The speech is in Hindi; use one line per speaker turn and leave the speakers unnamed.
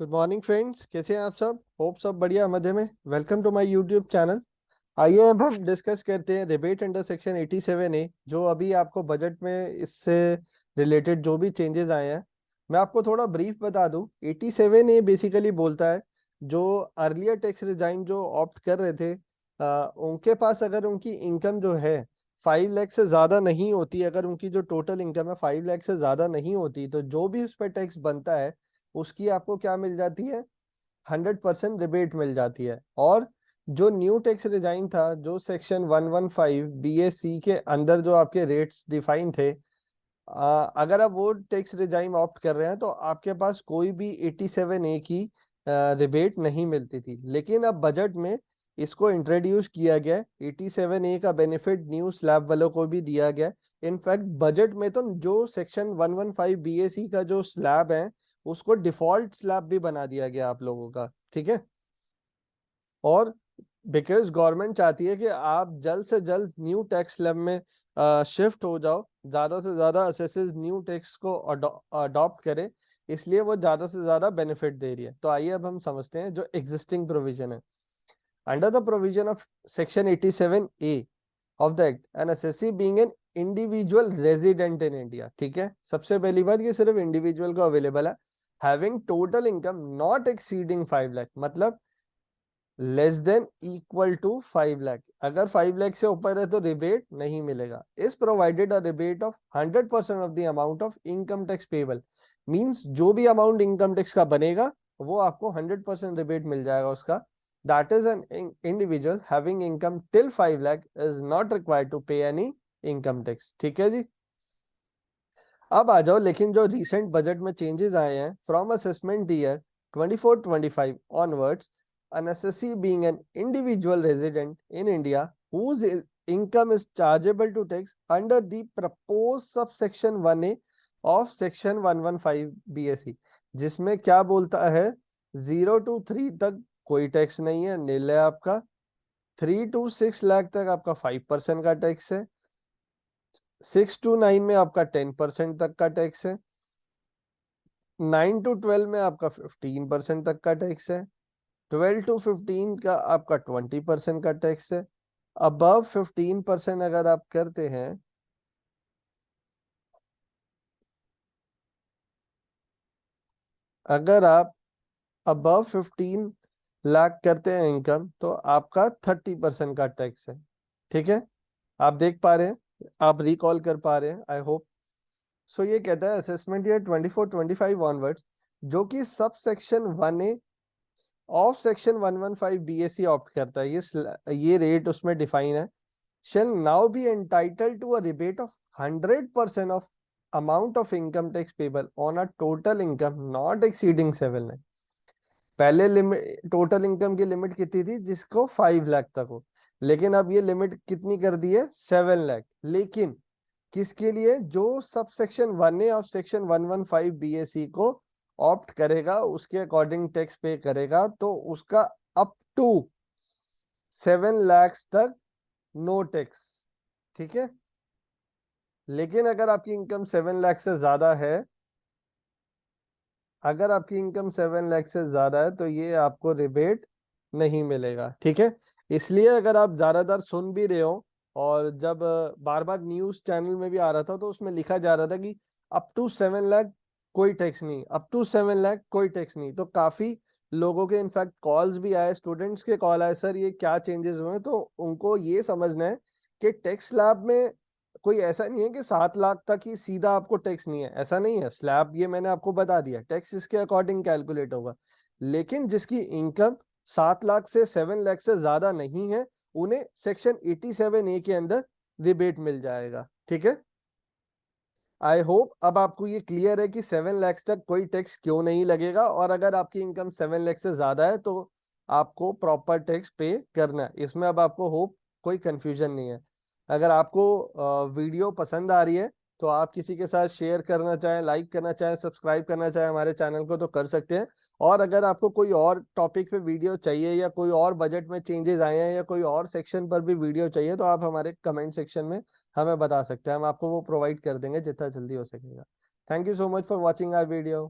गुड मॉर्निंग फ्रेंड्स, कैसे हैं आप सब। होप सब बढ़िया मजे में। Welcome to my YouTube channel. आइए अब हम डिस्कस करते हैं रिबेट अंडर सेक्शन 87A, जो अभी आपको बजट में इससे रिलेटेड जो भी चेंजेस आए हैं। मैं आपको थोड़ा ब्रीफ बता दूं। 87A बेसिकली बोलता है जो अर्लियर टैक्स रिजाइन जो ऑप्ट कर रहे थे, उनके पास अगर उनकी इनकम जो है 5 लाख से ज्यादा नहीं होती, अगर उनकी जो टोटल इनकम है 5 लाख से ज्यादा नहीं होती, तो जो भी उस पर टैक्स बनता है उसकी आपको क्या मिल जाती है, 100% रिबेट मिल जाती है। और जो न्यू टैक्स डिजाइन था, जो सेक्शन 115 BAC के अंदर जो आपके रेट्स डिफाइन थे, अगर आप वो टैक्स रिजाइम ऑप्ट कर रहे हैं तो आपके पास कोई भी 87A की रिबेट नहीं मिलती थी। लेकिन अब बजट में इसको इंट्रोड्यूस किया गया। 87A का बेनिफिट न्यू स्लैब वालों को भी दिया गया। इनफैक्ट बजट में तो जो सेक्शन 115 BAC का जो स्लैब है उसको डिफॉल्ट स्लैब भी बना दिया गया आप लोगों का, ठीक है। और बिकॉज गवर्नमेंट चाहती है कि आप जल्द से जल्द न्यू टैक्स स्लैब में शिफ्ट हो जाओ, ज्यादा से ज्यादा असेसेस न्यू टैक्स को अडॉप्ट करें, इसलिए वो ज्यादा से ज्यादा बेनिफिट दे रही है। तो आइए अब हम समझते हैं जो एग्जिस्टिंग प्रोविजन है। Under the provision of section 87A of the act, an assessee being an individual resident in India, ठीक है। सबसे पहली बात, ये सिर्फ इंडिविजुअल को अवेलेबल है। Having total income not exceeding 5 lakh, मतलब less than equal to 5 lakh. अगर 5 लाख से ऊपर है तो रिबेट नहीं मिलेगा। Is provided a rebate of 100% of the amount of income tax payable. Means जो भी अमाउंट इनकम टैक्स का बनेगा वो आपको 100% रिबेट मिल जाएगा उसका। That is an individual having income till 5 lakh is not required to pay any income tax, ठीक है जी। अब आ जाओ, लेकिन जो रिसेंट बजट में चेंजेस आए हैं from assessment year 24-25 onwards, an assessee being an individual resident in India whose income is chargeable to tax under the proposed subsection 1A of section 115 BSE, जिसमें क्या बोलता है, 0 to 3 तक कोई टैक्स नहीं है, नील है आपका। 3 to 6 लाख तक आपका 5% का टैक्स है। 6 to 9 में आपका 10% तक का टैक्स है। 9 to 12 में आपका 15% तक का टैक्स है। 12 to 15 का आपका 20% का टैक्स है। अबव 15% अगर आप करते हैं, अगर आप अबव 15 लाख करते हैं इनकम, तो आपका 30% का टैक्स है, ठीक है। आप देख पा रहे हैं, आप रिकॉल कर पा रहे हैं, आई होप। सो ये कहता है असेसमेंट ईयर 24-25 ऑनवर्ड्स, जो कि sub section 1A of section 115 BAC opt करता है, ये रेट उसमें डिफाइन है, shall now be entitled to a rebate of 100% of amount of income tax payable on a total income not exceeding 7 lakh। पहले लिमिट, टोटल इनकम की लिमिट कितनी थी, जिसको 5 लाख तक हो, लेकिन अब ये लिमिट कितनी कर दी है, 7 लाख। लेकिन किसके लिए, जो sub section 1A of section 115 BAC को ऑप्ट करेगा, उसके अकॉर्डिंग टैक्स पे करेगा, तो उसका अप टू 7 लाख तक नो टैक्स, ठीक है। लेकिन अगर आपकी इनकम 7 लाख से ज्यादा है, अगर आपकी इनकम 7 लाख से ज्यादा है तो ये आपको रिबेट नहीं मिलेगा, ठीक है। इसलिए अगर आप ज्यादातर सुन भी रहे हो, और जब बार बार न्यूज चैनल में भी आ रहा था तो उसमें लिखा जा रहा था कि अप टू 7 लाख कोई टैक्स नहीं, अप टू 7 लाख कोई टैक्स नहीं, तो काफी लोगों के इनफैक्ट कॉल्स भी आए, स्टूडेंट्स के कॉल आए, सर ये क्या चेंजेस हुए हैं। तो उनको ये समझना है कि टैक्स स्लैब में कोई ऐसा नहीं है कि 7 लाख तक ही सीधा आपको टैक्स नहीं है, ऐसा नहीं है। स्लैब ये मैंने आपको बता दिया, टैक्स इसके अकॉर्डिंग कैलकुलेट होगा। लेकिन जिसकी इनकम 7 लाख से 7 लाख से ज्यादा नहीं है, उन्हें सेक्शन 87A के अंदर रिबेट मिल जाएगा, ठीक है। आई होप अब आपको ये क्लियर है कि 7 लाख तक कोई टैक्स क्यों नहीं लगेगा, और अगर आपकी इनकम 7 लाख से ज्यादा है तो आपको प्रॉपर टैक्स पे करना है। इसमें अब आपको होप कोई कंफ्यूजन नहीं है। अगर आपको वीडियो पसंद आ रही है तो आप किसी के साथ शेयर करना चाहें, लाइक करना चाहें, सब्सक्राइब करना चाहें हमारे चैनल को, तो कर सकते हैं। और अगर आपको कोई और टॉपिक पे वीडियो चाहिए, या कोई और बजट में चेंजेस आए हैं, या कोई और सेक्शन पर भी वीडियो चाहिए, तो आप हमारे कमेंट सेक्शन में हमें बता सकते हैं, हम आपको वो प्रोवाइड कर देंगे जितना जल्दी हो सकेगा। Thank you so much for watching our video.